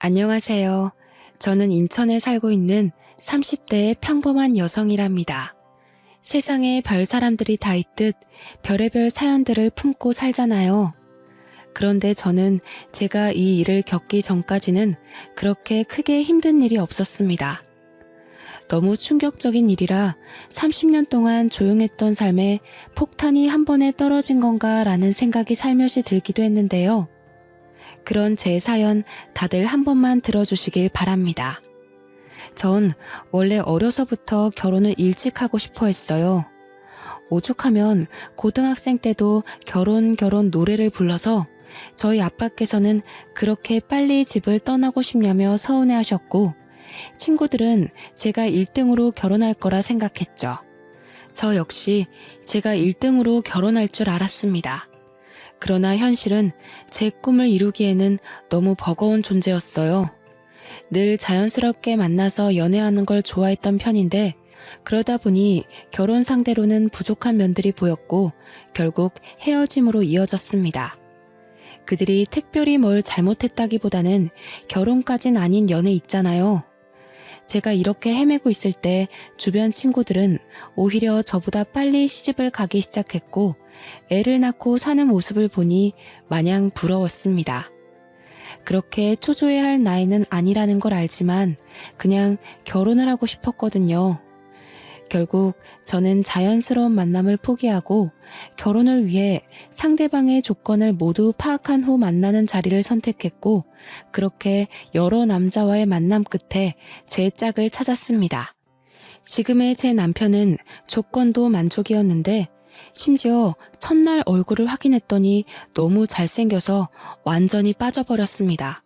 안녕하세요. 저는 인천에 살고 있는 30대의 평범한 여성이랍니다. 세상에 별 사람들이 다 있듯 별의별 사연들을 품고 살잖아요. 그런데 저는 제가 이 일을 겪기 전까지는 그렇게 크게 힘든 일이 없었습니다. 너무 충격적인 일이라 30년 동안 조용했던 삶에 폭탄이 한 번에 떨어진 건가 라는 생각이 살며시 들기도 했는데요. 그런 제 사연 다들 한 번만 들어주시길 바랍니다. 전 원래 어려서부터 결혼을 일찍 하고 싶어 했어요. 오죽하면 고등학생 때도 결혼 노래를 불러서 저희 아빠께서는 그렇게 빨리 집을 떠나고 싶냐며 서운해 하셨고, 친구들은 제가 1등으로 결혼할 거라 생각했죠. 저 역시 제가 1등으로 결혼할 줄 알았습니다. 그러나 현실은 제 꿈을 이루기에는 너무 버거운 존재였어요. 늘 자연스럽게 만나서 연애하는 걸 좋아했던 편인데, 그러다 보니 결혼 상대로는 부족한 면들이 보였고 결국 헤어짐으로 이어졌습니다. 그들이 특별히 뭘 잘못했다기보다는 결혼까진 아닌 연애 있잖아요. 제가 이렇게 헤매고 있을 때 주변 친구들은 오히려 저보다 빨리 시집을 가기 시작했고 애를 낳고 사는 모습을 보니 마냥 부러웠습니다. 그렇게 초조해야 할 나이는 아니라는 걸 알지만 그냥 결혼을 하고 싶었거든요. 결국 저는 자연스러운 만남을 포기하고 결혼을 위해 상대방의 조건을 모두 파악한 후 만나는 자리를 선택했고, 그렇게 여러 남자와의 만남 끝에 제 짝을 찾았습니다. 지금의 제 남편은 조건도 만족이었는데 심지어 첫날 얼굴을 확인했더니 너무 잘생겨서 완전히 빠져버렸습니다.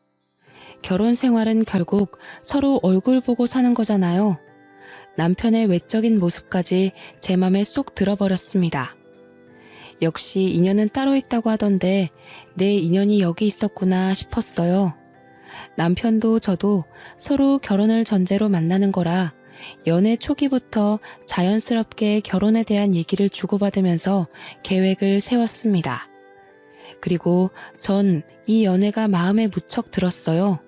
결혼 생활은 결국 서로 얼굴 보고 사는 거잖아요. 남편의 외적인 모습까지 제 맘에 쏙 들어버렸습니다. 역시 인연은 따로 있다고 하던데 내 인연이 여기 있었구나 싶었어요. 남편도 저도 서로 결혼을 전제로 만나는 거라 연애 초기부터 자연스럽게 결혼에 대한 얘기를 주고받으면서 계획을 세웠습니다. 그리고 전 이 연애가 마음에 무척 들었어요.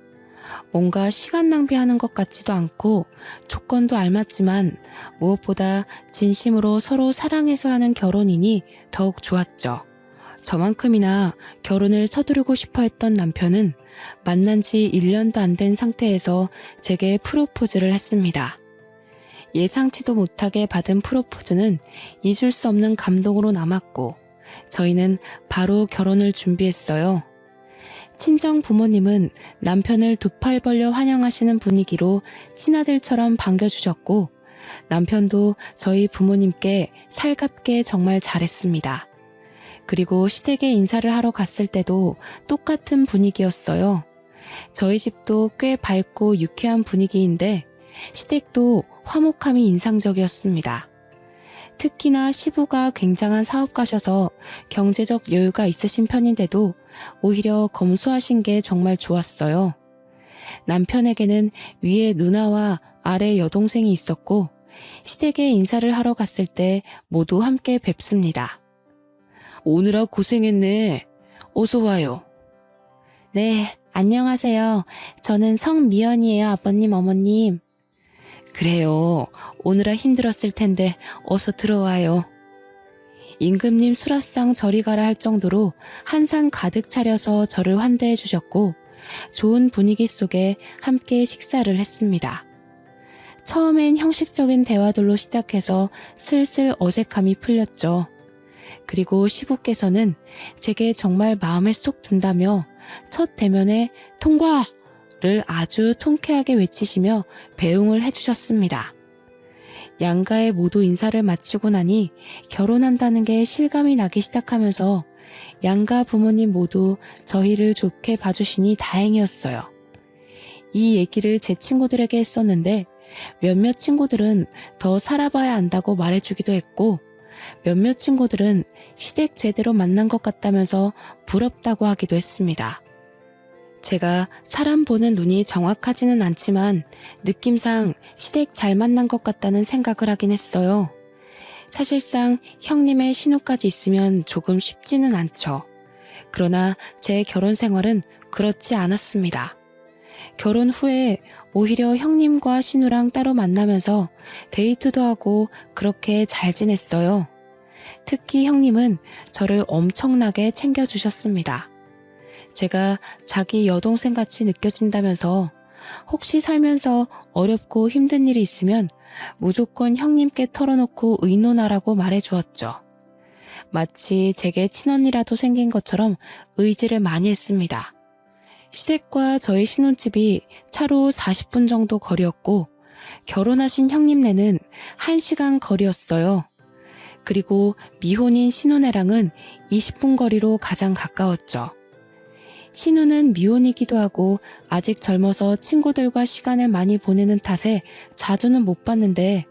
뭔가 시간 낭비하는 것 같지도 않고 조건도 알맞지만 무엇보다 진심으로 서로 사랑해서 하는 결혼이니 더욱 좋았죠. 저만큼이나 결혼을 서두르고 싶어 했던 남편은 만난 지 1년도 안 된 상태에서 제게 프로포즈를 했습니다. 예상치도 못하게 받은 프로포즈는 잊을 수 없는 감동으로 남았고 저희는 바로 결혼을 준비했어요. 친정 부모님은 남편을 두 팔 벌려 환영하시는 분위기로 친아들처럼 반겨주셨고 남편도 저희 부모님께 살갑게 정말 잘했습니다. 그리고 시댁에 인사를 하러 갔을 때도 똑같은 분위기였어요. 저희 집도 꽤 밝고 유쾌한 분위기인데 시댁도 화목함이 인상적이었습니다. 특히나 시부가 굉장한 사업가셔서 경제적 여유가 있으신 편인데도 오히려 검소하신 게 정말 좋았어요. 남편에게는 위에 누나와 아래 여동생이 있었고 시댁에 인사를 하러 갔을 때 모두 함께 뵙습니다. 오느라 고생했네. 어서 와요. 네, 안녕하세요. 저는 성미연이에요, 아버님, 어머님. 그래요. 오느라 힘들었을 텐데 어서 들어와요. 임금님 수라상 저리 가라 할 정도로 한상 가득 차려서 저를 환대해 주셨고 좋은 분위기 속에 함께 식사를 했습니다. 처음엔 형식적인 대화들로 시작해서 슬슬 어색함이 풀렸죠. 그리고 시부께서는 제게 정말 마음에 쏙 든다며 첫 대면에 통과를 아주 통쾌하게 외치시며 배웅을 해주셨습니다. 양가에 모두 인사를 마치고 나니 결혼한다는 게 실감이 나기 시작하면서 양가 부모님 모두 저희를 좋게 봐주시니 다행이었어요. 이 얘기를 제 친구들에게 했었는데 몇몇 친구들은 더 살아봐야 안다고 말해주기도 했고 몇몇 친구들은 시댁 제대로 만난 것 같다면서 부럽다고 하기도 했습니다. 제가 사람 보는 눈이 정확하지는 않지만 느낌상 시댁 잘 만난 것 같다는 생각을 하긴 했어요. 사실상 형님의 신우까지 있으면 조금 쉽지는 않죠. 그러나 제 결혼 생활은 그렇지 않았습니다. 결혼 후에 오히려 형님과 신우랑 따로 만나면서 데이트도 하고 그렇게 잘 지냈어요. 특히 형님은 저를 엄청나게 챙겨주셨습니다. 제가 자기 여동생 같이 느껴진다면서 혹시 살면서 어렵고 힘든 일이 있으면 무조건 형님께 털어놓고 의논하라고 말해주었죠. 마치 제게 친언니라도 생긴 것처럼 의지를 많이 했습니다. 시댁과 저희 신혼집이 차로 40분 정도 거리였고 결혼하신 형님네는 1시간 거리였어요. 그리고 미혼인 신우네랑은 20분 거리로 가장 가까웠죠. 신우는 미혼이기도 하고 아직 젊어서 친구들과 시간을 많이 보내는 탓에 자주는 못 봤는데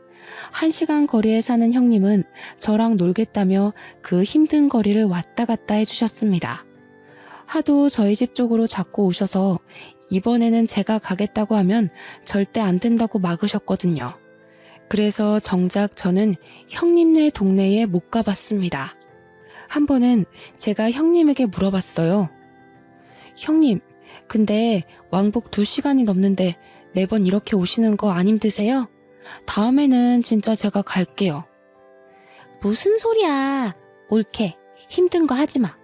1시간 거리에 사는 형님은 저랑 놀겠다며 그 힘든 거리를 왔다 갔다 해주셨습니다. 하도 저희 집 쪽으로 자꾸 오셔서 이번에는 제가 가겠다고 하면 절대 안 된다고 막으셨거든요. 그래서 정작 저는 형님네 동네에 못 가봤습니다. 한 번은 제가 형님에게 물어봤어요. 형님, 근데 왕복 2시간이 넘는데 매번 이렇게 오시는 거 안 힘드세요? 다음에는 진짜 제가 갈게요. 무슨 소리야. 옳게 힘든 거 하지 마.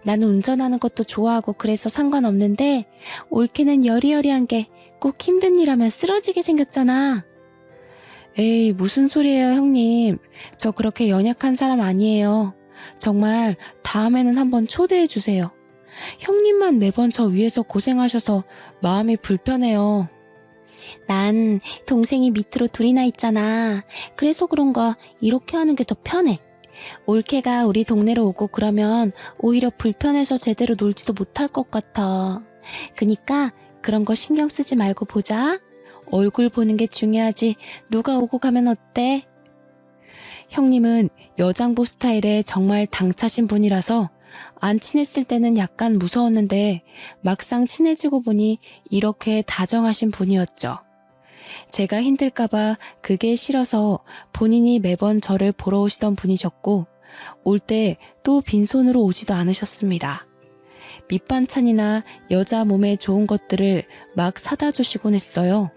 나는 운전하는 것도 좋아하고 그래서 상관없는데 옳게는 여리여리한 게 꼭 힘든 일 하면 쓰러지게 생겼잖아. 에이, 무슨 소리예요, 형님. 저 그렇게 연약한 사람 아니에요. 정말 다음에는 한번 초대해 주세요. 형님만 매번 저 위해서 고생하셔서 마음이 불편해요. 난 동생이 밑으로 둘이나 있잖아. 그래서 그런가 이렇게 하는 게 더 편해. 올케가 우리 동네로 오고 그러면 오히려 불편해서 제대로 놀지도 못할 것 같아. 그니까 그런 거 신경 쓰지 말고 보자. 얼굴 보는 게 중요하지 누가 오고 가면 어때? 형님은 여장부 스타일에 정말 당차신 분이라서 안 친했을 때는 약간 무서웠는데 막상 친해지고 보니 이렇게 다정하신 분이었죠. 제가 힘들까봐 그게 싫어서 본인이 매번 저를 보러 오시던 분이셨고 올 때 또 빈손으로 오지도 않으셨습니다. 밑반찬이나 여자 몸에 좋은 것들을 막 사다 주시곤 했어요.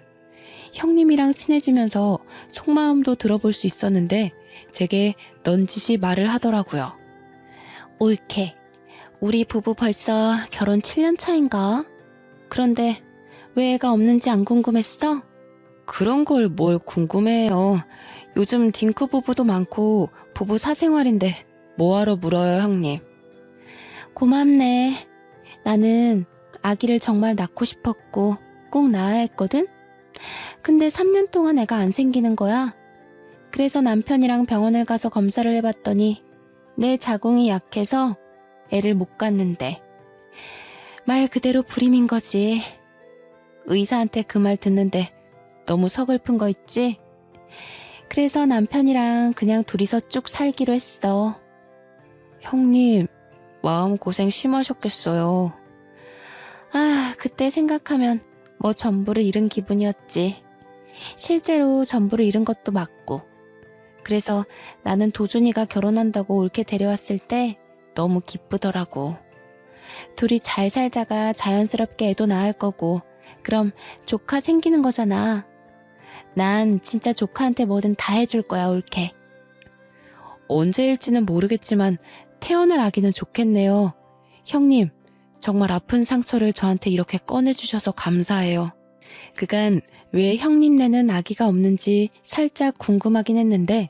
형님이랑 친해지면서 속마음도 들어볼 수 있었는데 제게 넌지시 말을 하더라고요. 옳게, 우리 부부 벌써 결혼 7년 차인가? 그런데 왜 애가 없는지 안 궁금했어? 그런 걸 뭘 궁금해요. 요즘 딩크 부부도 많고 부부 사생활인데 뭐하러 물어요, 형님. 고맙네. 나는 아기를 정말 낳고 싶었고 꼭 낳아야 했거든? 근데 3년 동안 애가 안 생기는 거야. 그래서 남편이랑 병원을 가서 검사를 해봤더니 내 자궁이 약해서 애를 못 갖는데. 말 그대로 불임인 거지. 의사한테 그 말 듣는데 너무 서글픈 거 있지? 그래서 남편이랑 그냥 둘이서 쭉 살기로 했어. 형님, 마음고생 심하셨겠어요. 아, 그때 생각하면 뭐 전부를 잃은 기분이었지. 실제로 전부를 잃은 것도 맞고. 그래서 나는 도준이가 결혼한다고 옳게 데려왔을 때 너무 기쁘더라고. 둘이 잘 살다가 자연스럽게 애도 낳을 거고 그럼 조카 생기는 거잖아. 난 진짜 조카한테 뭐든 다 해줄 거야, 옳게. 언제일지는 모르겠지만 태어날 아기는 좋겠네요. 형님, 정말 아픈 상처를 저한테 이렇게 꺼내주셔서 감사해요. 그간 왜 형님네는 아기가 없는지 살짝 궁금하긴 했는데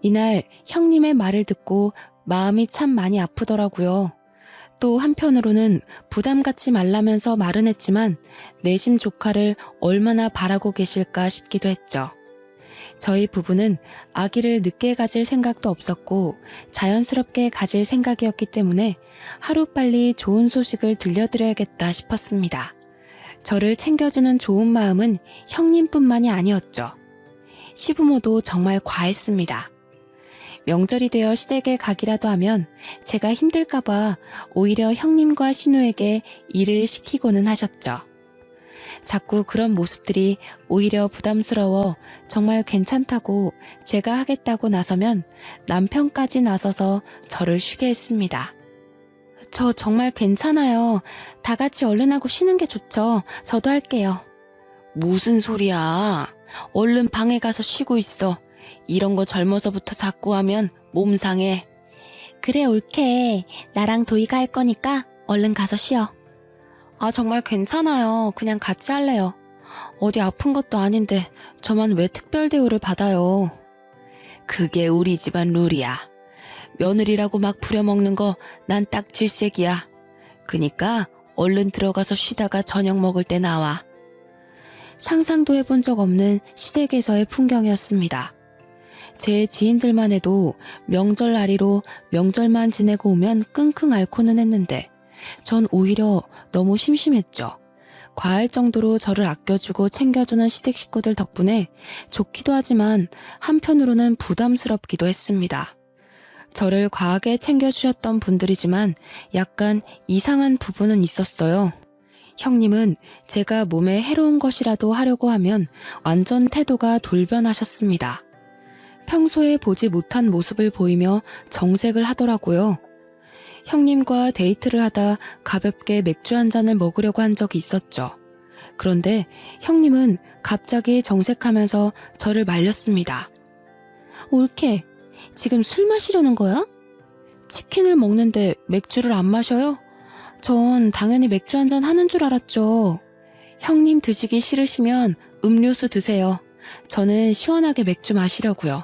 이날 형님의 말을 듣고 마음이 참 많이 아프더라고요. 또 한편으로는 부담 갖지 말라면서 말은 했지만 내심 조카를 얼마나 바라고 계실까 싶기도 했죠. 저희 부부는 아기를 늦게 가질 생각도 없었고 자연스럽게 가질 생각이었기 때문에 하루빨리 좋은 소식을 들려드려야겠다 싶었습니다. 저를 챙겨주는 좋은 마음은 형님뿐만이 아니었죠. 시부모도 정말 과했습니다. 명절이 되어 시댁에 가기라도 하면 제가 힘들까봐 오히려 형님과 신우에게 일을 시키고는 하셨죠. 자꾸 그런 모습들이 오히려 부담스러워 정말 괜찮다고 제가 하겠다고 나서면 남편까지 나서서 저를 쉬게 했습니다. 저 정말 괜찮아요. 다 같이 얼른 하고 쉬는 게 좋죠. 저도 할게요. 무슨 소리야. 얼른 방에 가서 쉬고 있어. 이런 거 젊어서부터 자꾸 하면 몸 상해. 그래, 옳게. 나랑 도희가 할 거니까 얼른 가서 쉬어. 아, 정말 괜찮아요. 그냥 같이 할래요. 어디 아픈 것도 아닌데 저만 왜 특별 대우를 받아요. 그게 우리 집안 룰이야. 며느리라고 막 부려먹는 거 난 딱 질색이야. 그니까 얼른 들어가서 쉬다가 저녁 먹을 때 나와. 상상도 해본 적 없는 시댁에서의 풍경이었습니다. 제 지인들만 해도 명절 날이로 명절만 지내고 오면 끙끙 앓고는 했는데 전 오히려 너무 심심했죠. 과할 정도로 저를 아껴주고 챙겨주는 시댁 식구들 덕분에 좋기도 하지만 한편으로는 부담스럽기도 했습니다. 저를 과하게 챙겨주셨던 분들이지만 약간 이상한 부분은 있었어요. 형님은 제가 몸에 해로운 것이라도 하려고 하면 완전 태도가 돌변하셨습니다. 평소에 보지 못한 모습을 보이며 정색을 하더라고요. 형님과 데이트를 하다 가볍게 맥주 한 잔을 먹으려고 한 적이 있었죠. 그런데 형님은 갑자기 정색하면서 저를 말렸습니다. 옳게, 지금 술 마시려는 거야? 치킨을 먹는데 맥주를 안 마셔요? 전 당연히 맥주 한 잔 하는 줄 알았죠. 형님 드시기 싫으시면 음료수 드세요. 저는 시원하게 맥주 마시려고요.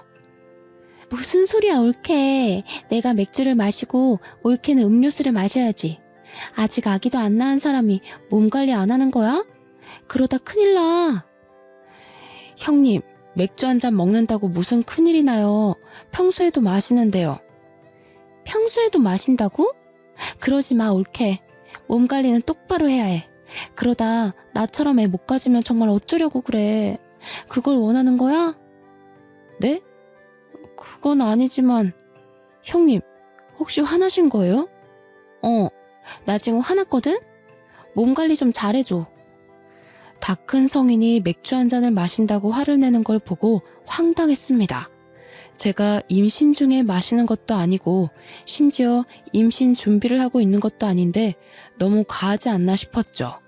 무슨 소리야, 옳게. 내가 맥주를 마시고 옳게는 음료수를 마셔야지. 아직 아기도 안 낳은 사람이 몸 관리 안 하는 거야? 그러다 큰일 나. 형님, 맥주 한 잔 먹는다고 무슨 큰일이 나요. 평소에도 마시는데요. 평소에도 마신다고? 그러지 마, 옳게. 몸 관리는 똑바로 해야 해. 그러다 나처럼 애 못 가지면 정말 어쩌려고 그래. 그걸 원하는 거야? 네? 그건 아니지만. 형님, 혹시 화나신 거예요? 나 지금 화났거든? 몸 관리 좀 잘해줘. 다 큰 성인이 맥주 한 잔을 마신다고 화를 내는 걸 보고 황당했습니다. 제가 임신 중에 마시는 것도 아니고 심지어 임신 준비를 하고 있는 것도 아닌데 너무 과하지 않나 싶었죠.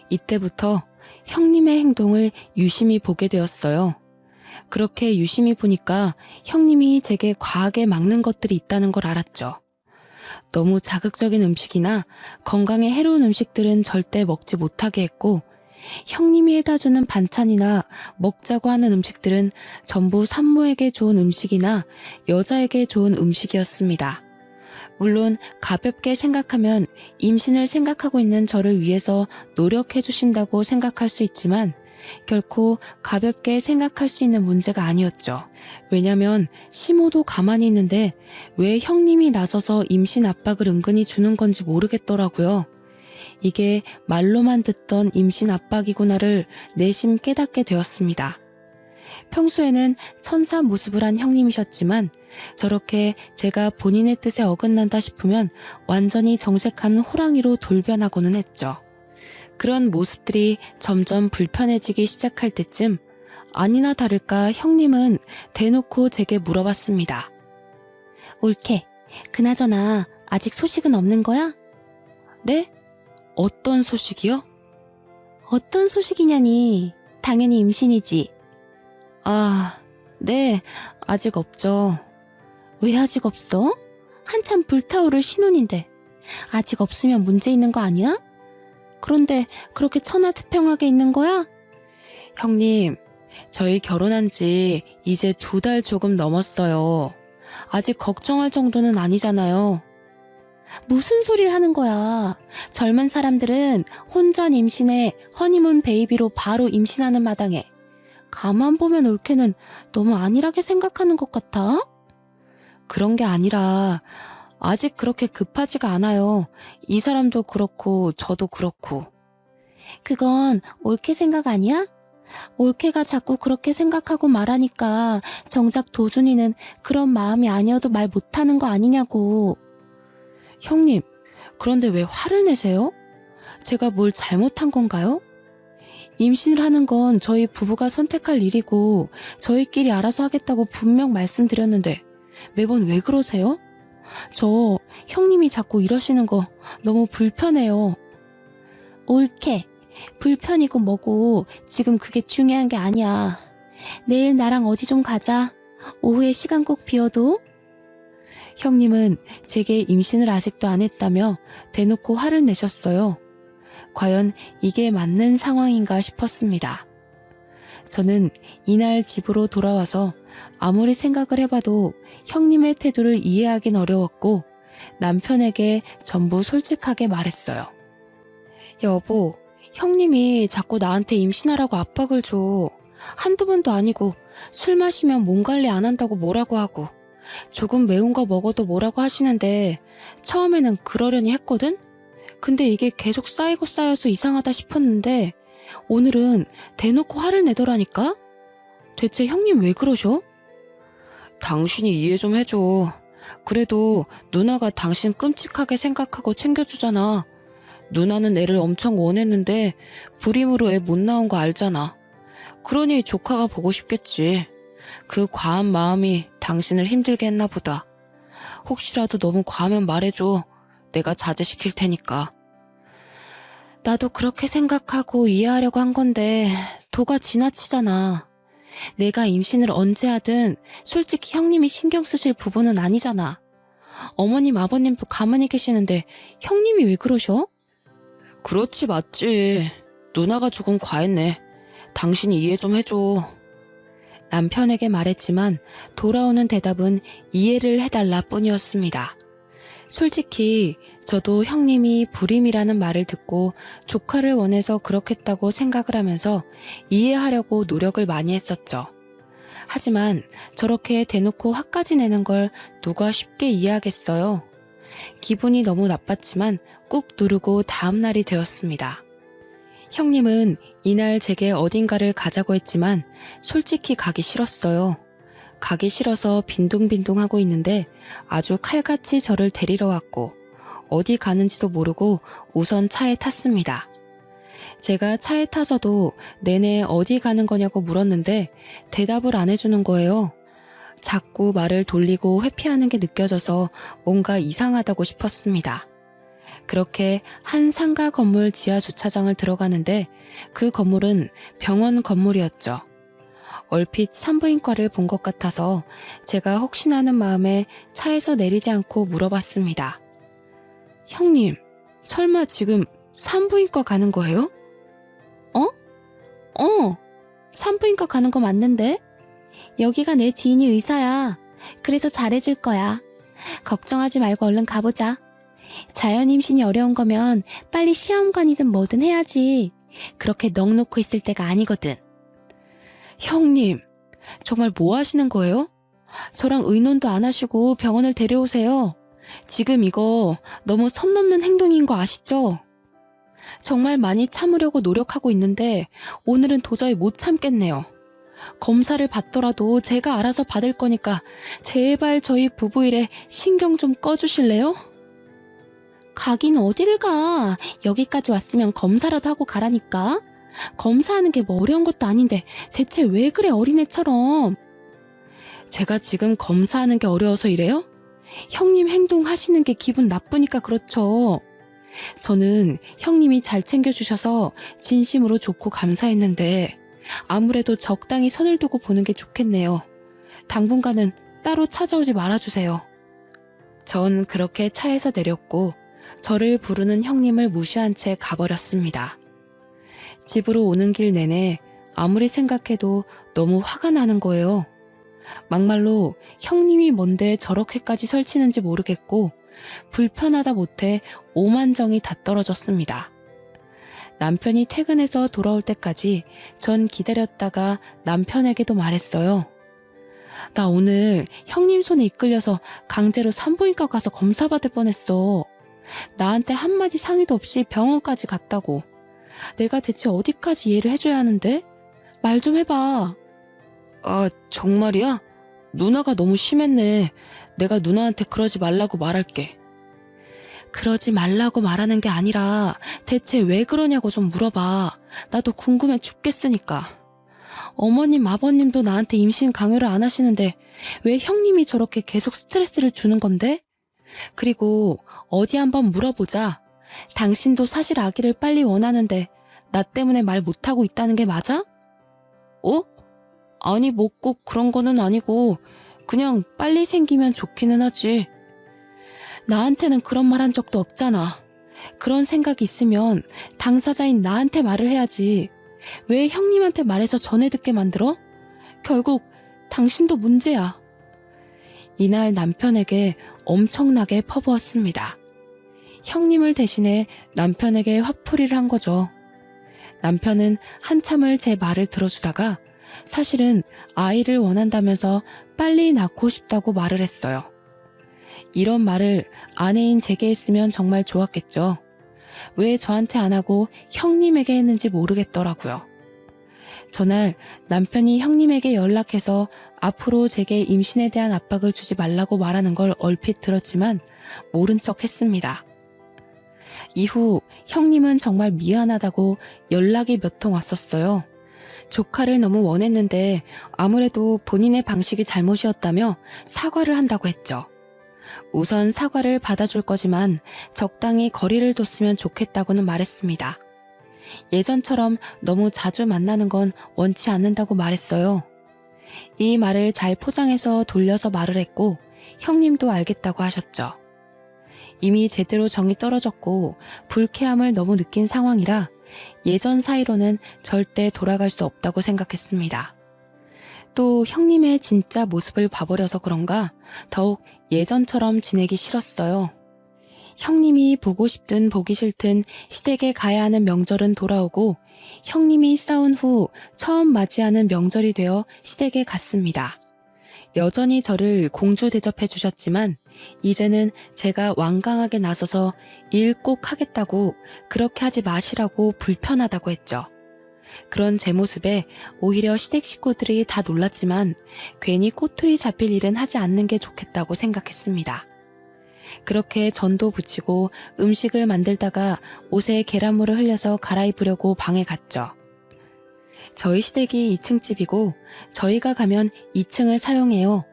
이때부터 형님의 행동을 유심히 보게 되었어요. 그렇게 유심히 보니까 형님이 제게 과하게 막는 것들이 있다는 걸 알았죠. 너무 자극적인 음식이나 건강에 해로운 음식들은 절대 먹지 못하게 했고 형님이 해다 주는 반찬이나 먹자고 하는 음식들은 전부 산모에게 좋은 음식이나 여자에게 좋은 음식이었습니다. 물론 가볍게 생각하면 임신을 생각하고 있는 저를 위해서 노력해 주신다고 생각할 수 있지만 결코 가볍게 생각할 수 있는 문제가 아니었죠. 왜냐면 시모도 가만히 있는데 왜 형님이 나서서 임신 압박을 은근히 주는 건지 모르겠더라고요. 이게 말로만 듣던 임신 압박이구나를 내심 깨닫게 되었습니다. 평소에는 천사 모습을 한 형님이셨지만 저렇게 제가 본인의 뜻에 어긋난다 싶으면 완전히 정색한 호랑이로 돌변하고는 했죠. 그런 모습들이 점점 불편해지기 시작할 때쯤 아니나 다를까 형님은 대놓고 제게 물어봤습니다. 옳게, 그나저나 아직 소식은 없는 거야? 네? 어떤 소식이요? 어떤 소식이냐니. 당연히 임신이지. 아, 네, 아직 없죠. 왜 아직 없어? 한참 불타오를 신혼인데 아직 없으면 문제 있는 거 아니야? 그런데 그렇게 천하태평하게 있는 거야? 형님, 저희 결혼한 지 이제 2달 조금 넘었어요. 아직 걱정할 정도는 아니잖아요. 무슨 소리를 하는 거야. 젊은 사람들은 혼전 임신에 허니문 베이비로 바로 임신하는 마당에 가만 보면 옳게는 너무 안일하게 생각하는 것 같아? 그런 게 아니라 아직 그렇게 급하지가 않아요. 이 사람도 그렇고 저도 그렇고. 그건 옳게 생각 아니야? 옳게가 자꾸 그렇게 생각하고 말하니까 정작 도준이는 그런 마음이 아니어도 말 못하는 거 아니냐고. 형님, 그런데 왜 화를 내세요? 제가 뭘 잘못한 건가요? 임신을 하는 건 저희 부부가 선택할 일이고 저희끼리 알아서 하겠다고 분명 말씀드렸는데 매번 왜 그러세요? 저 형님이 자꾸 이러시는 거 너무 불편해요. 옳게. 불편이고 뭐고 지금 그게 중요한 게 아니야. 내일 나랑 어디 좀 가자. 오후에 시간 꼭 비워도. 형님은 제게 임신을 아직도 안 했다며 대놓고 화를 내셨어요. 과연 이게 맞는 상황인가 싶었습니다. 저는 이날 집으로 돌아와서 아무리 생각을 해봐도 형님의 태도를 이해하긴 어려웠고 남편에게 전부 솔직하게 말했어요. 여보, 형님이 자꾸 나한테 임신하라고 압박을 줘. 한두 번도 아니고 술 마시면 몸 관리 안 한다고 뭐라고 하고 조금 매운 거 먹어도 뭐라고 하시는데 처음에는 그러려니 했거든? 근데 이게 계속 쌓이고 쌓여서 이상하다 싶었는데 오늘은 대놓고 화를 내더라니까? 대체 형님 왜 그러셔? 당신이 이해 좀 해줘. 그래도 누나가 당신 끔찍하게 생각하고 챙겨주잖아. 누나는 애를 엄청 원했는데 불임으로 애 못 낳은 거 알잖아. 그러니 조카가 보고 싶겠지. 그 과한 마음이 당신을 힘들게 했나 보다. 혹시라도 너무 과하면 말해줘. 내가 자제시킬 테니까. 나도 그렇게 생각하고 이해하려고 한 건데 도가 지나치잖아. 내가 임신을 언제 하든 솔직히 형님이 신경 쓰실 부분은 아니잖아. 어머님 아버님도 가만히 계시는데 형님이 왜 그러셔? 그렇지 맞지. 누나가 조금 과했네. 당신이 이해 좀 해줘. 남편에게 말했지만 돌아오는 대답은 이해를 해달라 뿐이었습니다. 솔직히 저도 형님이 불임이라는 말을 듣고 조카를 원해서 그렇겠다고 생각을 하면서 이해하려고 노력을 많이 했었죠. 하지만 저렇게 대놓고 화까지 내는 걸 누가 쉽게 이해하겠어요. 기분이 너무 나빴지만 꾹 누르고 다음 날이 되었습니다. 형님은 이날 제게 어딘가를 가자고 했지만 솔직히 가기 싫었어요. 가기 싫어서 빈둥빈둥하고 있는데 아주 칼같이 저를 데리러 왔고 어디 가는지도 모르고 우선 차에 탔습니다. 제가 차에 타서도 내내 어디 가는 거냐고 물었는데 대답을 안 해주는 거예요. 자꾸 말을 돌리고 회피하는 게 느껴져서 뭔가 이상하다고 싶었습니다. 그렇게 한 상가 건물 지하 주차장을 들어가는데 그 건물은 병원 건물이었죠. 얼핏 산부인과를 본 것 같아서 제가 혹시나 하는 마음에 차에서 내리지 않고 물어봤습니다. 형님, 설마 지금 산부인과 가는 거예요? 산부인과 가는 거 맞는데? 여기가 내 지인이 의사야. 그래서 잘해줄 거야. 걱정하지 말고 얼른 가보자. 자연 임신이 어려운 거면 빨리 시험관이든 뭐든 해야지. 그렇게 넋 놓고 있을 때가 아니거든. 형님, 정말 뭐 하시는 거예요? 저랑 의논도 안 하시고 병원을 데려오세요. 지금 이거 너무 선 넘는 행동인 거 아시죠? 정말 많이 참으려고 노력하고 있는데 오늘은 도저히 못 참겠네요. 검사를 받더라도 제가 알아서 받을 거니까 제발 저희 부부 일에 신경 좀 꺼주실래요? 가긴 어디를 가. 여기까지 왔으면 검사라도 하고 가라니까. 검사하는 게 뭐 어려운 것도 아닌데 대체 왜 그래 어린애처럼. 제가 지금 검사하는 게 어려워서 이래요? 형님 행동하시는 게 기분 나쁘니까 그렇죠. 저는 형님이 잘 챙겨주셔서 진심으로 좋고 감사했는데 아무래도 적당히 선을 두고 보는 게 좋겠네요. 당분간은 따로 찾아오지 말아주세요. 전 그렇게 차에서 내렸고 저를 부르는 형님을 무시한 채 가버렸습니다. 집으로 오는 길 내내 아무리 생각해도 너무 화가 나는 거예요. 막말로 형님이 뭔데 저렇게까지 설치는지 모르겠고 불편하다 못해 오만정이 다 떨어졌습니다. 남편이 퇴근해서 돌아올 때까지 전 기다렸다가 남편에게도 말했어요. 나 오늘 형님 손에 이끌려서 강제로 산부인과 가서 검사받을 뻔했어. 나한테 한마디 상의도 없이 병원까지 갔다고. 내가 대체 어디까지 이해를 해줘야 하는데? 말 좀 해봐. 아, 정말이야? 누나가 너무 심했네. 내가 누나한테 그러지 말라고 말할게. 그러지 말라고 말하는 게 아니라 대체 왜 그러냐고 좀 물어봐. 나도 궁금해 죽겠으니까. 어머님, 아버님도 나한테 임신 강요를 안 하시는데 왜 형님이 저렇게 계속 스트레스를 주는 건데? 그리고 어디 한번 물어보자. 당신도 사실 아기를 빨리 원하는데 나 때문에 말 못하고 있다는 게 맞아? 어? 아니 뭐 꼭 그런 거는 아니고 그냥 빨리 생기면 좋기는 하지. 나한테는 그런 말 한 적도 없잖아. 그런 생각이 있으면 당사자인 나한테 말을 해야지. 왜 형님한테 말해서 전해 듣게 만들어? 결국 당신도 문제야. 이날 남편에게 엄청나게 퍼부었습니다. 형님을 대신해 남편에게 화풀이를 한 거죠. 남편은 한참을 제 말을 들어주다가 사실은 아이를 원한다면서 빨리 낳고 싶다고 말을 했어요. 이런 말을 아내인 제게 했으면 정말 좋았겠죠. 왜 저한테 안 하고 형님에게 했는지 모르겠더라고요. 전날 남편이 형님에게 연락해서 앞으로 제게 임신에 대한 압박을 주지 말라고 말하는 걸 얼핏 들었지만 모른 척 했습니다. 이후 형님은 정말 미안하다고 연락이 몇 통 왔었어요. 조카를 너무 원했는데 아무래도 본인의 방식이 잘못이었다며 사과를 한다고 했죠. 우선 사과를 받아줄 거지만 적당히 거리를 뒀으면 좋겠다고는 말했습니다. 예전처럼 너무 자주 만나는 건 원치 않는다고 말했어요. 이 말을 잘 포장해서 돌려서 말을 했고 형님도 알겠다고 하셨죠. 이미 제대로 정이 떨어졌고 불쾌함을 너무 느낀 상황이라 예전 사이로는 절대 돌아갈 수 없다고 생각했습니다. 또 형님의 진짜 모습을 봐버려서 그런가 더욱 예전처럼 지내기 싫었어요. 형님이 보고 싶든 보기 싫든 시댁에 가야 하는 명절은 돌아오고 형님이 싸운 후 처음 맞이하는 명절이 되어 시댁에 갔습니다. 여전히 저를 공주 대접해 주셨지만 이제는 제가 완강하게 나서서 일 꼭 하겠다고 그렇게 하지 마시라고 불편하다고 했죠. 그런 제 모습에 오히려 시댁 식구들이 다 놀랐지만 괜히 꼬투리 잡힐 일은 하지 않는 게 좋겠다고 생각했습니다. 그렇게 전도 부치고 음식을 만들다가 옷에 계란물을 흘려서 갈아입으려고 방에 갔죠. 저희 시댁이 2층 집이고 저희가 가면 2층을 사용해요.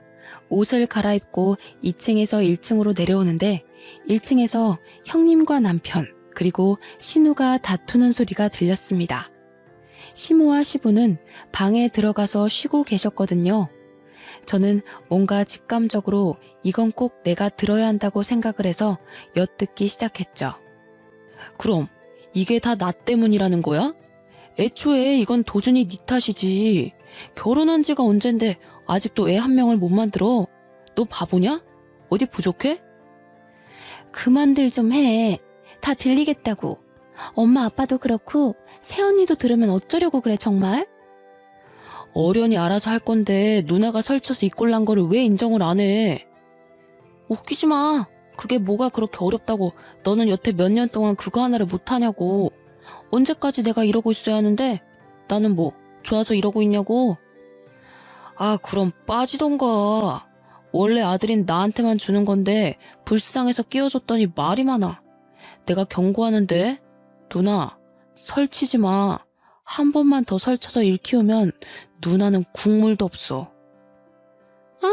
옷을 갈아입고 2층에서 1층으로 내려오는데 1층에서 형님과 남편 그리고 신우가 다투는 소리가 들렸습니다. 시모와 시부는 방에 들어가서 쉬고 계셨거든요. 저는 뭔가 직감적으로 이건 꼭 내가 들어야 한다고 생각을 해서 엿듣기 시작했죠. 그럼 이게 다 나 때문이라는 거야? 애초에 이건 도준이 네 탓이지. 결혼한 지가 언젠데 아직도 애 한 명을 못 만들어. 너 바보냐? 어디 부족해? 그만들 좀 해. 다 들리겠다고. 엄마 아빠도 그렇고 새언니도 들으면 어쩌려고 그래 정말? 어련히 알아서 할 건데 누나가 설쳐서 이 꼴 난 거를 왜 인정을 안 해? 웃기지 마. 그게 뭐가 그렇게 어렵다고 너는 여태 몇 년 동안 그거 하나를 못하냐고. 언제까지 내가 이러고 있어야 하는데 나는 뭐 좋아서 이러고 있냐고. 아 그럼 빠지던가. 원래 아들인 나한테만 주는 건데 불쌍해서 끼워줬더니 말이 많아. 내가 경고하는데 누나 설치지 마. 한 번만 더 설쳐서 일 키우면 누나는 국물도 없어. 아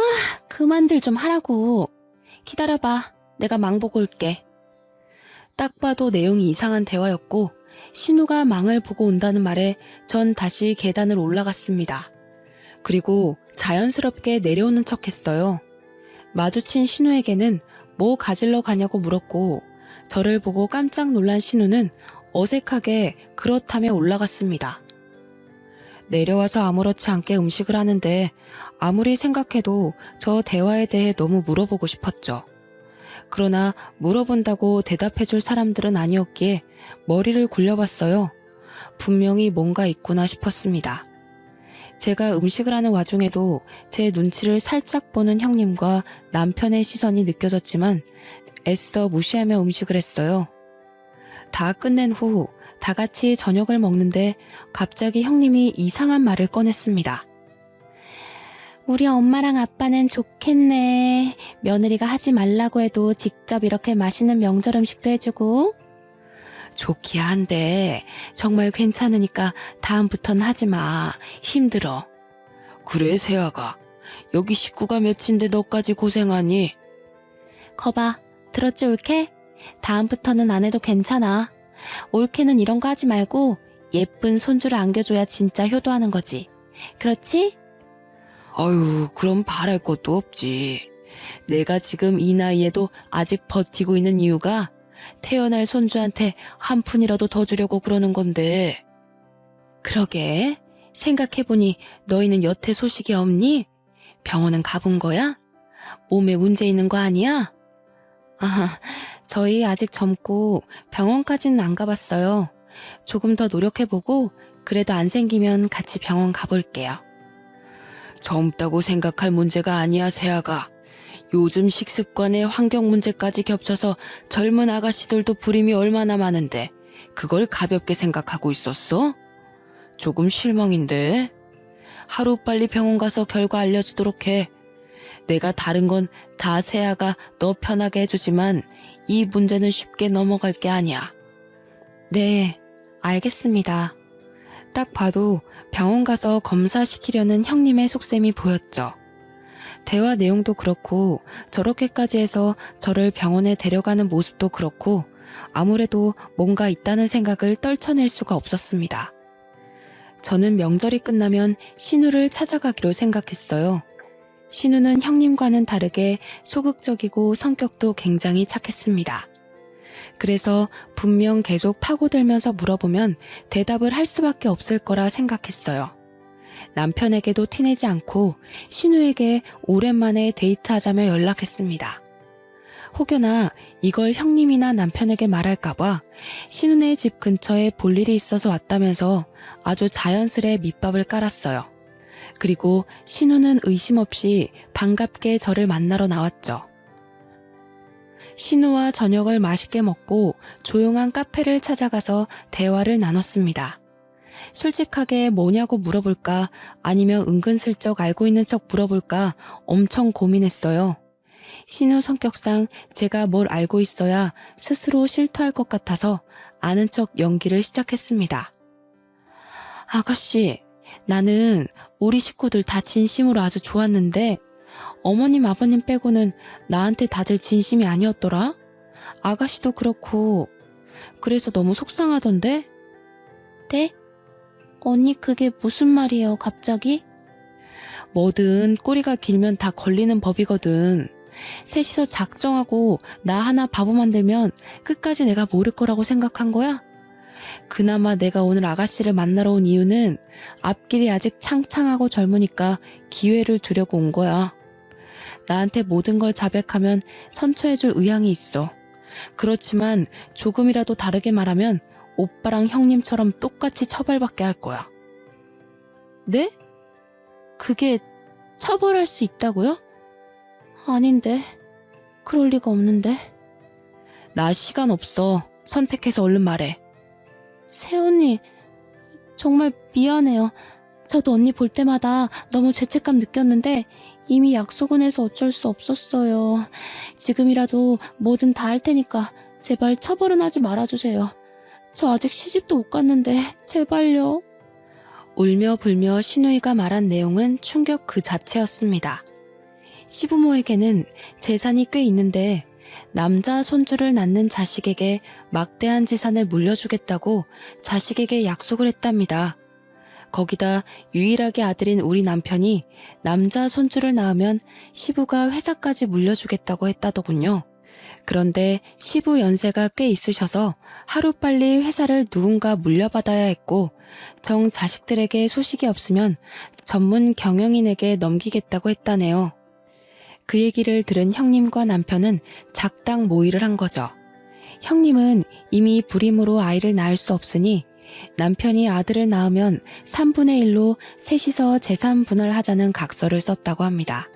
그만들 좀 하라고. 기다려봐. 내가 망 보고 올게. 딱 봐도 내용이 이상한 대화였고 신우가 망을 보고 온다는 말에 전 다시 계단을 올라갔습니다. 그리고 자연스럽게 내려오는 척 했어요. 마주친 신우에게는 뭐 가지러 가냐고 물었고 저를 보고 깜짝 놀란 신우는 어색하게 그렇다며 올라갔습니다. 내려와서 아무렇지 않게 음식을 하는데 아무리 생각해도 저 대화에 대해 너무 물어보고 싶었죠. 그러나 물어본다고 대답해줄 사람들은 아니었기에 머리를 굴려봤어요. 분명히 뭔가 있구나 싶었습니다. 제가 음식을 하는 와중에도 제 눈치를 살짝 보는 형님과 남편의 시선이 느껴졌지만 애써 무시하며 음식을 했어요. 다 끝낸 후 다 같이 저녁을 먹는데 갑자기 형님이 이상한 말을 꺼냈습니다. 우리 엄마랑 아빠는 좋겠네. 며느리가 하지 말라고 해도 직접 이렇게 맛있는 명절 음식도 해주고. 좋기야 한데 정말 괜찮으니까 다음부턴 하지 마. 힘들어. 그래 세아가. 여기 식구가 몇인데 너까지 고생하니? 거봐. 들었지, 올케? 다음부터는 안 해도 괜찮아. 올케는 이런 거 하지 말고 예쁜 손주를 안겨줘야 진짜 효도하는 거지. 그렇지? 아유, 그럼 바랄 것도 없지. 내가 지금 이 나이에도 아직 버티고 있는 이유가 태어날 손주한테 한 푼이라도 더 주려고 그러는 건데. 그러게. 생각해보니 너희는 여태 소식이 없니? 병원은 가본 거야? 몸에 문제 있는 거 아니야? 아, 저희 아직 젊고 병원까지는 안 가봤어요. 조금 더 노력해보고 그래도 안 생기면 같이 병원 가볼게요. 젊다고 생각할 문제가 아니야, 세아가. 요즘 식습관에 환경 문제까지 겹쳐서 젊은 아가씨들도 불임이 얼마나 많은데 그걸 가볍게 생각하고 있었어? 조금 실망인데. 하루빨리 병원 가서 결과 알려주도록 해. 내가 다른 건 다 세아가 너 편하게 해주지만 이 문제는 쉽게 넘어갈 게 아니야. 네, 알겠습니다. 딱 봐도 병원 가서 검사시키려는 형님의 속셈이 보였죠. 대화 내용도 그렇고 저렇게까지 해서 저를 병원에 데려가는 모습도 그렇고 아무래도 뭔가 있다는 생각을 떨쳐낼 수가 없었습니다. 저는 명절이 끝나면 신우를 찾아가기로 생각했어요. 신우는 형님과는 다르게 소극적이고 성격도 굉장히 착했습니다. 그래서 분명 계속 파고들면서 물어보면 대답을 할 수밖에 없을 거라 생각했어요. 남편에게도 티내지 않고 신우에게 오랜만에 데이트하자며 연락했습니다. 혹여나 이걸 형님이나 남편에게 말할까봐 신우네 집 근처에 볼 일이 있어서 왔다면서 아주 자연스레 밑밥을 깔았어요. 그리고 신우는 의심 없이 반갑게 저를 만나러 나왔죠. 신우와 저녁을 맛있게 먹고 조용한 카페를 찾아가서 대화를 나눴습니다. 솔직하게 뭐냐고 물어볼까 아니면 은근슬쩍 알고 있는 척 물어볼까 엄청 고민했어요. 신우 성격상 제가 뭘 알고 있어야 스스로 실토할 것 같아서 아는 척 연기를 시작했습니다. 아가씨, 나는 우리 식구들 다 진심으로 아주 좋았는데 어머님 아버님 빼고는 나한테 다들 진심이 아니었더라? 아가씨도 그렇고 그래서 너무 속상하던데? 네? 언니 그게 무슨 말이에요 갑자기? 뭐든 꼬리가 길면 다 걸리는 법이거든. 셋이서 작정하고 나 하나 바보 만들면 끝까지 내가 모를 거라고 생각한 거야? 그나마 내가 오늘 아가씨를 만나러 온 이유는 앞길이 아직 창창하고 젊으니까 기회를 주려고 온 거야. 나한테 모든 걸 자백하면 선처해줄 의향이 있어. 그렇지만 조금이라도 다르게 말하면 오빠랑 형님처럼 똑같이 처벌받게 할 거야. 네? 그게 처벌할 수 있다고요? 아닌데. 그럴 리가 없는데. 나 시간 없어. 선택해서 얼른 말해. 새언니, 정말 미안해요. 저도 언니 볼 때마다 너무 죄책감 느꼈는데 이미 약속은 해서 어쩔 수 없었어요. 지금이라도 뭐든 다 할 테니까 제발 처벌은 하지 말아주세요. 저 아직 시집도 못 갔는데 제발요. 울며 불며 신우이가 말한 내용은 충격 그 자체였습니다. 시부모에게는 재산이 꽤 있는데 남자 손주를 낳는 자식에게 막대한 재산을 물려주겠다고 자식에게 약속을 했답니다. 거기다 유일하게 아들인 우리 남편이 남자 손주를 낳으면 시부가 회사까지 물려주겠다고 했다더군요. 그런데 시부 연세가 꽤 있으셔서 하루빨리 회사를 누군가 물려받아야 했고 정 자식들에게 소식이 없으면 전문 경영인에게 넘기겠다고 했다네요. 그 얘기를 들은 형님과 남편은 작당 모의를 한 거죠. 형님은 이미 불임으로 아이를 낳을 수 없으니 남편이 아들을 낳으면 3분의 1로 셋이서 재산 분할하자는 각서를 썼다고 합니다.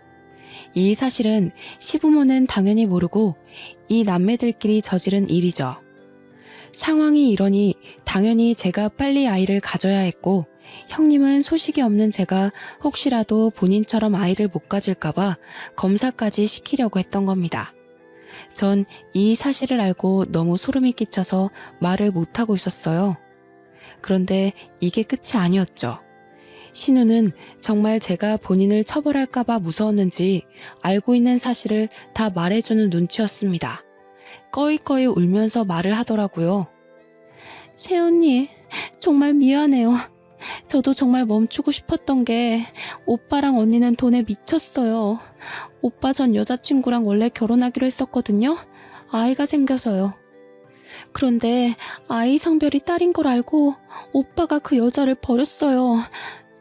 이 사실은 시부모는 당연히 모르고 이 남매들끼리 저지른 일이죠. 상황이 이러니 당연히 제가 빨리 아이를 가져야 했고 형님은 소식이 없는 제가 혹시라도 본인처럼 아이를 못 가질까봐 검사까지 시키려고 했던 겁니다. 전 이 사실을 알고 너무 소름이 끼쳐서 말을 못하고 있었어요. 그런데 이게 끝이 아니었죠. 신우는 정말 제가 본인을 처벌할까봐 무서웠는지 알고 있는 사실을 다 말해주는 눈치였습니다. 꺼이꺼이 울면서 말을 하더라고요. 새언니, 정말 미안해요. 저도 정말 멈추고 싶었던 게 오빠랑 언니는 돈에 미쳤어요. 오빠 전 여자친구랑 원래 결혼하기로 했었거든요. 아이가 생겨서요. 그런데 아이 성별이 딸인 걸 알고 오빠가 그 여자를 버렸어요.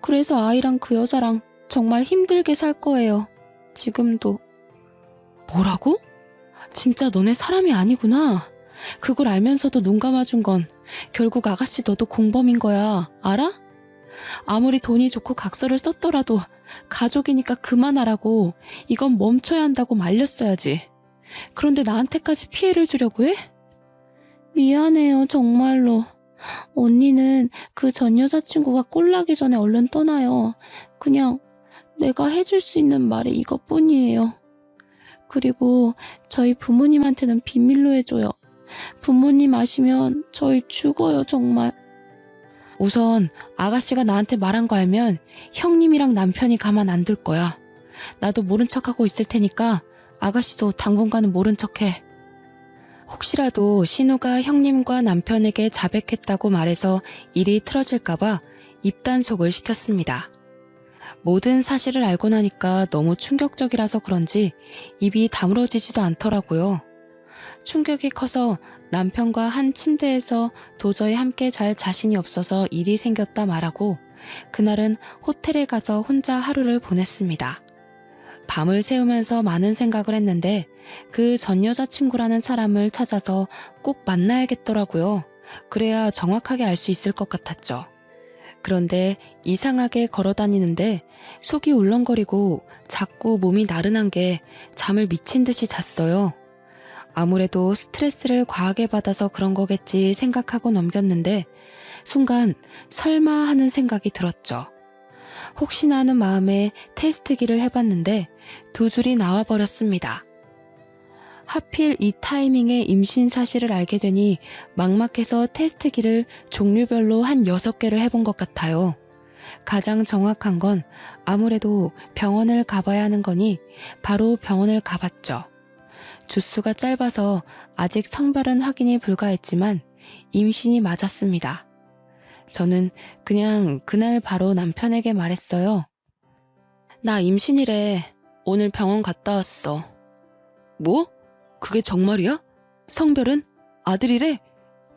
그래서 아이랑 그 여자랑 정말 힘들게 살 거예요. 지금도. 뭐라고? 진짜 너네 사람이 아니구나. 그걸 알면서도 눈 감아준 건 결국 아가씨 너도 공범인 거야. 알아? 아무리 돈이 좋고 각서를 썼더라도 가족이니까 그만하라고, 이건 멈춰야 한다고 말렸어야지. 그런데 나한테까지 피해를 주려고 해? 미안해요, 정말로. 언니는 그 전 여자친구가 꼴나기 전에 얼른 떠나요. 그냥 내가 해줄 수 있는 말이 이것뿐이에요. 그리고 저희 부모님한테는 비밀로 해줘요. 부모님 아시면 저희 죽어요, 정말. 우선 아가씨가 나한테 말한 거 알면 형님이랑 남편이 가만 안 둘 거야. 나도 모른 척하고 있을 테니까 아가씨도 당분간은 모른 척해. 혹시라도 신우가 형님과 남편에게 자백했다고 말해서 일이 틀어질까봐 입단속을 시켰습니다. 모든 사실을 알고 나니까 너무 충격적이라서 그런지 입이 다물어지지도 않더라고요. 충격이 커서 남편과 한 침대에서 도저히 함께 잘 자신이 없어서 일이 생겼다 말하고 그날은 호텔에 가서 혼자 하루를 보냈습니다. 밤을 새우면서 많은 생각을 했는데 그 전 여자친구라는 사람을 찾아서 꼭 만나야겠더라고요. 그래야 정확하게 알 수 있을 것 같았죠. 그런데 이상하게 걸어다니는데 속이 울렁거리고 자꾸 몸이 나른한 게 잠을 미친 듯이 잤어요. 아무래도 스트레스를 과하게 받아서 그런 거겠지 생각하고 넘겼는데 순간 설마 하는 생각이 들었죠. 혹시나 하는 마음에 테스트기를 해봤는데 2줄이 나와버렸습니다. 하필 이 타이밍에 임신 사실을 알게 되니 막막해서 테스트기를 종류별로 한 6개를 해본 것 같아요. 가장 정확한 건 아무래도 병원을 가봐야 하는 거니 바로 병원을 가봤죠. 주수가 짧아서 아직 성별은 확인이 불가했지만 임신이 맞았습니다. 저는 그냥 그날 바로 남편에게 말했어요. 나 임신이래. 오늘 병원 갔다 왔어. 뭐? 그게 정말이야? 성별은? 아들이래?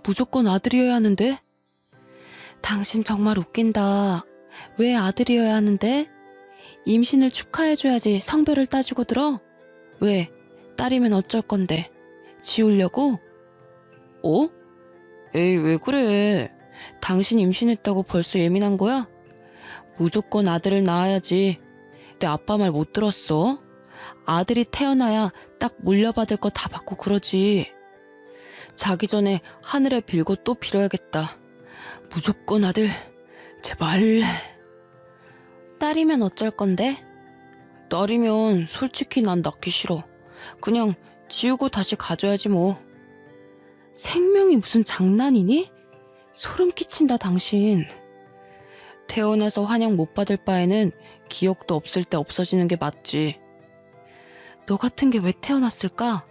무조건 아들이어야 하는데? 당신 정말 웃긴다. 왜 아들이어야 하는데? 임신을 축하해줘야지 성별을 따지고 들어? 왜? 딸이면 어쩔 건데? 지우려고? 어? 에이, 왜 그래? 당신 임신했다고 벌써 예민한 거야? 무조건 아들을 낳아야지. 내 아빠 말 못 들었어? 아들이 태어나야 딱 물려받을 거 다 받고 그러지. 자기 전에 하늘에 빌고 또 빌어야겠다. 무조건 아들, 제발. 딸이면 어쩔 건데? 딸이면 솔직히 난 낳기 싫어. 그냥 지우고 다시 가져야지 뭐. 생명이 무슨 장난이니? 소름 끼친다 당신. 태어나서 환영 못 받을 바에는 기억도 없을 때 없어지는 게 맞지. 너 같은 게 왜 태어났을까?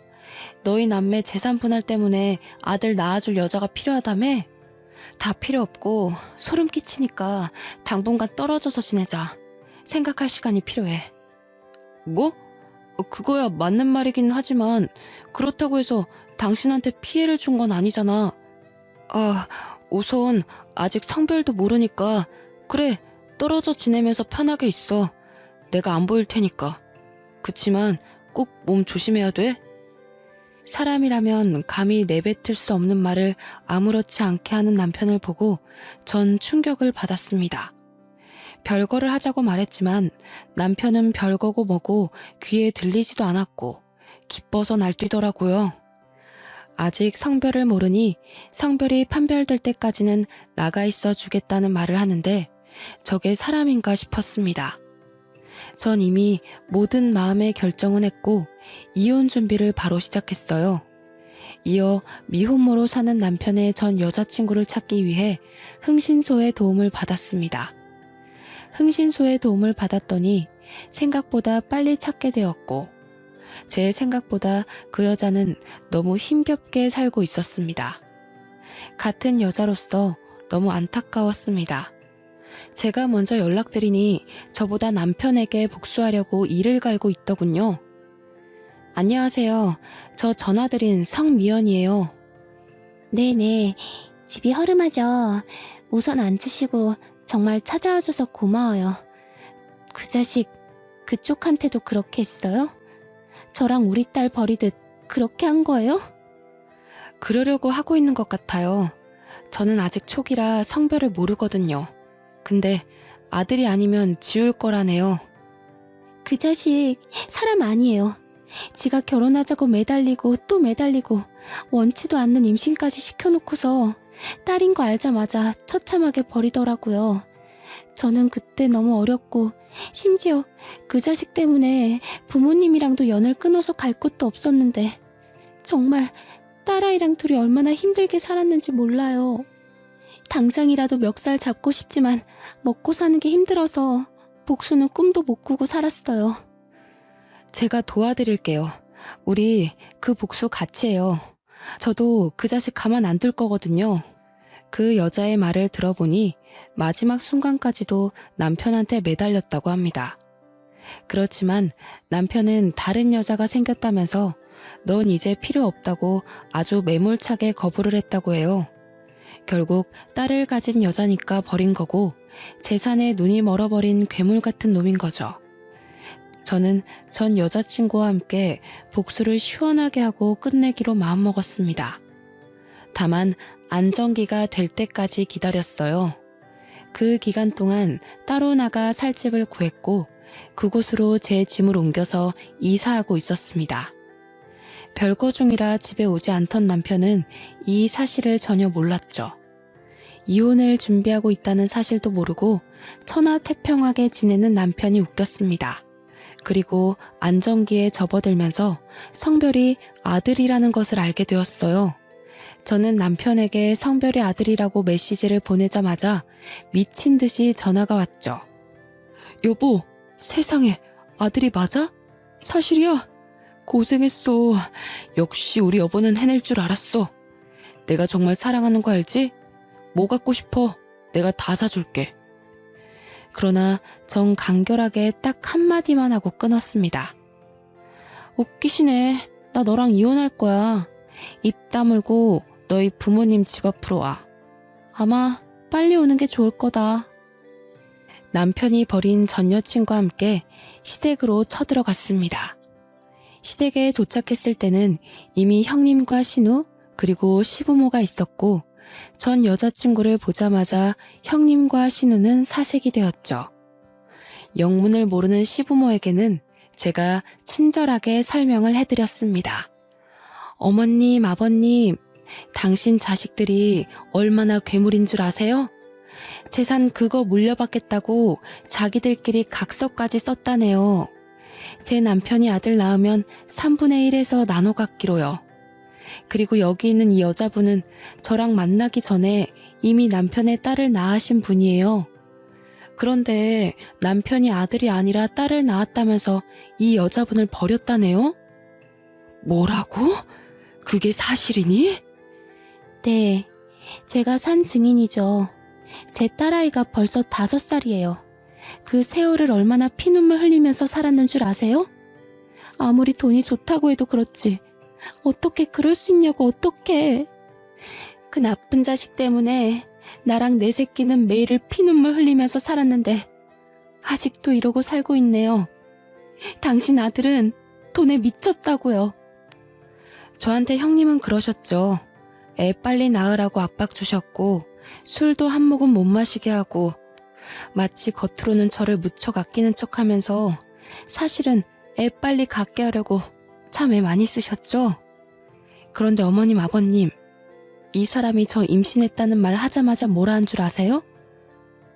너희 남매 재산 분할 때문에 아들 낳아줄 여자가 필요하다며? 다 필요 없고 소름 끼치니까 당분간 떨어져서 지내자. 생각할 시간이 필요해. 뭐? 그거야 맞는 말이긴 하지만 그렇다고 해서 당신한테 피해를 준 건 아니잖아. 아, 우선 아직 성별도 모르니까 그래, 떨어져 지내면서 편하게 있어. 내가 안 보일 테니까. 그치만 꼭 몸 조심해야 돼. 사람이라면 감히 내뱉을 수 없는 말을 아무렇지 않게 하는 남편을 보고 전 충격을 받았습니다. 별거를 하자고 말했지만 남편은 별거고 뭐고 귀에 들리지도 않았고 기뻐서 날뛰더라고요. 아직 성별을 모르니 성별이 판별될 때까지는 나가 있어 주겠다는 말을 하는데 저게 사람인가 싶었습니다. 전 이미 모든 마음의 결정은 했고 이혼 준비를 바로 시작했어요. 이어 미혼모로 사는 남편의 전 여자친구를 찾기 위해 흥신소의 도움을 받았습니다. 흥신소의 도움을 받았더니 생각보다 빨리 찾게 되었고 제 생각보다 그 여자는 너무 힘겹게 살고 있었습니다. 같은 여자로서 너무 안타까웠습니다. 제가 먼저 연락드리니 저보다 남편에게 복수하려고 이를 갈고 있더군요. 안녕하세요. 저 전화드린 성미연이에요. 네네. 집이 허름하죠. 우선 앉으시고 정말 찾아와줘서 고마워요. 그 자식 그쪽한테도 그렇게 했어요? 저랑 우리 딸 버리듯 그렇게 한 거예요? 그러려고 하고 있는 것 같아요. 저는 아직 초기라 성별을 모르거든요. 근데 아들이 아니면 지울 거라네요. 그 자식 사람 아니에요. 지가 결혼하자고 매달리고 또 매달리고 원치도 않는 임신까지 시켜놓고서 딸인 거 알자마자 처참하게 버리더라고요. 저는 그때 너무 어렸고 심지어 그 자식 때문에 부모님이랑도 연을 끊어서 갈 곳도 없었는데 정말 딸아이랑 둘이 얼마나 힘들게 살았는지 몰라요. 당장이라도 멱살 잡고 싶지만 먹고 사는 게 힘들어서 복수는 꿈도 못 꾸고 살았어요. 제가 도와드릴게요. 우리 그 복수 같이 해요. 저도 그 자식 가만 안 둘 거거든요. 그 여자의 말을 들어보니 마지막 순간까지도 남편한테 매달렸다고 합니다. 그렇지만 남편은 다른 여자가 생겼다면서 넌 이제 필요 없다고 아주 매몰차게 거부를 했다고 해요. 결국 딸을 가진 여자니까 버린 거고 재산에 눈이 멀어버린 괴물 같은 놈인 거죠. 저는 전 여자친구와 함께 복수를 시원하게 하고 끝내기로 마음먹었습니다. 다만 안정기가 될 때까지 기다렸어요. 그 기간 동안 따로 나가 살 집을 구했고 그곳으로 제 짐을 옮겨서 이사하고 있었습니다. 별거 중이라 집에 오지 않던 남편은 이 사실을 전혀 몰랐죠. 이혼을 준비하고 있다는 사실도 모르고 천하태평하게 지내는 남편이 웃겼습니다. 그리고 안정기에 접어들면서 성별이 아들이라는 것을 알게 되었어요. 저는 남편에게 성별이 아들이라고 메시지를 보내자마자 미친 듯이 전화가 왔죠. 여보, 세상에 아들이 맞아? 사실이야? 고생했어. 역시 우리 여보는 해낼 줄 알았어. 내가 정말 사랑하는 거 알지? 뭐 갖고 싶어? 내가 다 사줄게. 그러나 전 간결하게 딱 한마디만 하고 끊었습니다. 웃기시네. 나 너랑 이혼할 거야. 입 다물고 너희 부모님 집 앞으로 와. 아마 빨리 오는 게 좋을 거다. 남편이 버린 전 여친과 함께 시댁으로 쳐들어갔습니다. 시댁에 도착했을 때는 이미 형님과 신우 그리고 시부모가 있었고 전 여자친구를 보자마자 형님과 신우는 사색이 되었죠. 영문을 모르는 시부모에게는 제가 친절하게 설명을 해드렸습니다. 어머님, 아버님, 당신 자식들이 얼마나 괴물인 줄 아세요? 재산 그거 물려받겠다고 자기들끼리 각서까지 썼다네요. 제 남편이 아들 낳으면 3분의 1에서 나눠 갖기로요. 그리고 여기 있는 이 여자분은 저랑 만나기 전에 이미 남편의 딸을 낳으신 분이에요. 그런데 남편이 아들이 아니라 딸을 낳았다면서 이 여자분을 버렸다네요? 뭐라고? 그게 사실이니? 네, 제가 산 증인이죠. 제 딸아이가 벌써 5살이에요. 그 세월을 얼마나 피눈물 흘리면서 살았는 줄 아세요? 아무리 돈이 좋다고 해도 그렇지. 어떻게 그럴 수 있냐고 어떡해. 그 나쁜 자식 때문에 나랑 내 새끼는 매일 피눈물 흘리면서 살았는데 아직도 이러고 살고 있네요. 당신 아들은 돈에 미쳤다고요. 저한테 형님은 그러셨죠. 애 빨리 낳으라고 압박 주셨고 술도 한 모금 못 마시게 하고 마치 겉으로는 저를 무척 아끼는 척하면서 사실은 애 빨리 갖게 하려고 참 애 많이 쓰셨죠? 그런데 어머님, 아버님, 이 사람이 저 임신했다는 말 하자마자 뭐라 한 줄 아세요?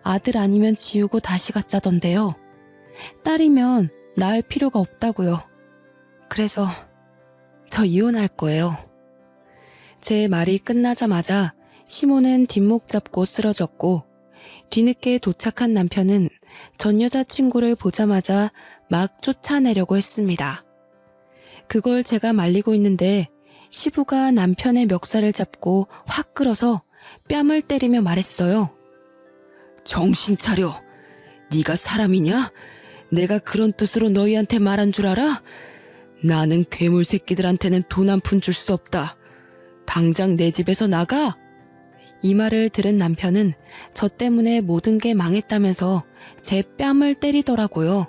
아들 아니면 지우고 다시 갖자던데요. 딸이면 낳을 필요가 없다고요. 그래서 저 이혼할 거예요. 제 말이 끝나자마자 시모는 뒷목 잡고 쓰러졌고 뒤늦게 도착한 남편은 전 여자친구를 보자마자 막 쫓아내려고 했습니다. 그걸 제가 말리고 있는데 시부가 남편의 멱살을 잡고 확 끌어서 뺨을 때리며 말했어요. 정신 차려. 네가 사람이냐? 내가 그런 뜻으로 너희한테 말한 줄 알아? 나는 괴물 새끼들한테는 돈 한 푼 줄 수 없다. 당장 내 집에서 나가. 이 말을 들은 남편은 저 때문에 모든 게 망했다면서 제 뺨을 때리더라고요.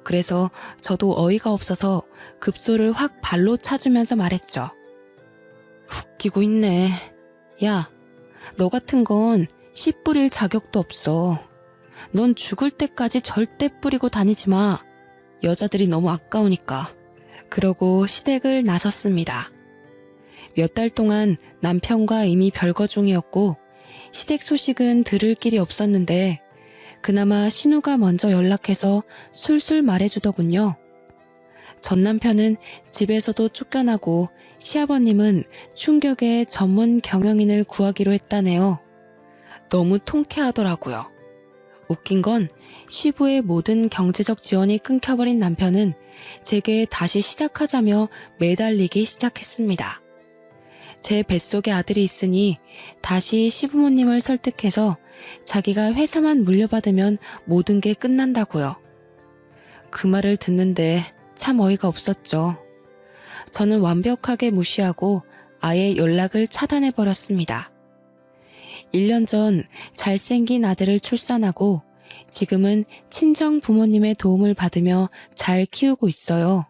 그래서 저도 어이가 없어서 급소를 확 발로 차주면서 말했죠. 웃기고 있네. 야, 너 같은 건 씨 뿌릴 자격도 없어. 넌 죽을 때까지 절대 뿌리고 다니지 마. 여자들이 너무 아까우니까. 그러고 시댁을 나섰습니다. 몇 달 동안 남편과 이미 별거 중이었고 시댁 소식은 들을 길이 없었는데 그나마 신우가 먼저 연락해서 술술 말해주더군요. 전 남편은 집에서도 쫓겨나고 시아버님은 충격에 전문 경영인을 구하기로 했다네요. 너무 통쾌하더라고요. 웃긴 건 시부의 모든 경제적 지원이 끊겨버린 남편은 제게 다시 시작하자며 매달리기 시작했습니다. 제 뱃속에 아들이 있으니 다시 시부모님을 설득해서 자기가 회사만 물려받으면 모든 게 끝난다고요. 그 말을 듣는데 참 어이가 없었죠. 저는 완벽하게 무시하고 아예 연락을 차단해버렸습니다. 1년 전 잘생긴 아들을 출산하고 지금은 친정 부모님의 도움을 받으며 잘 키우고 있어요.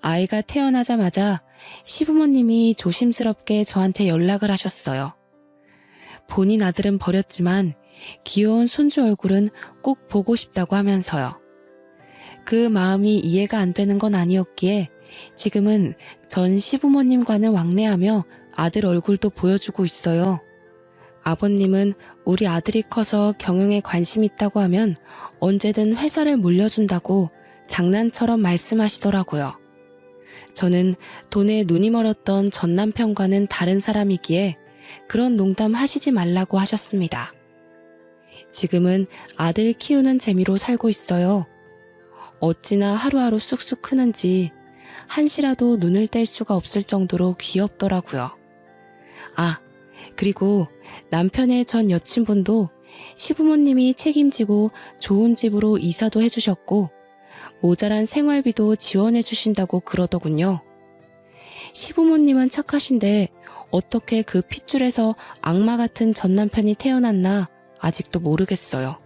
아이가 태어나자마자 시부모님이 조심스럽게 저한테 연락을 하셨어요. 본인 아들은 버렸지만 귀여운 손주 얼굴은 꼭 보고 싶다고 하면서요. 그 마음이 이해가 안 되는 건 아니었기에 지금은 전 시부모님과는 왕래하며 아들 얼굴도 보여주고 있어요. 아버님은 우리 아들이 커서 경영에 관심 있다고 하면 언제든 회사를 물려준다고 장난처럼 말씀하시더라고요. 저는 돈에 눈이 멀었던 전 남편과는 다른 사람이기에 그런 농담 하시지 말라고 하셨습니다. 지금은 아들 키우는 재미로 살고 있어요. 어찌나 하루하루 쑥쑥 크는지 한시라도 눈을 뗄 수가 없을 정도로 귀엽더라고요. 아, 그리고 남편의 전 여친분도 시부모님이 책임지고 좋은 집으로 이사도 해주셨고 모자란 생활비도 지원해 주신다고 그러더군요. 시부모님은 착하신데 어떻게 그 핏줄에서 악마 같은 전 남편이 태어났나 아직도 모르겠어요.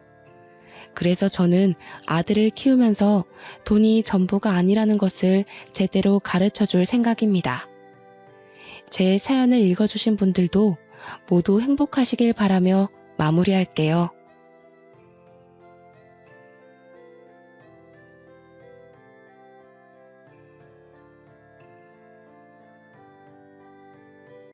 그래서 저는 아들을 키우면서 돈이 전부가 아니라는 것을 제대로 가르쳐 줄 생각입니다. 제 사연을 읽어주신 분들도 모두 행복하시길 바라며 마무리할게요.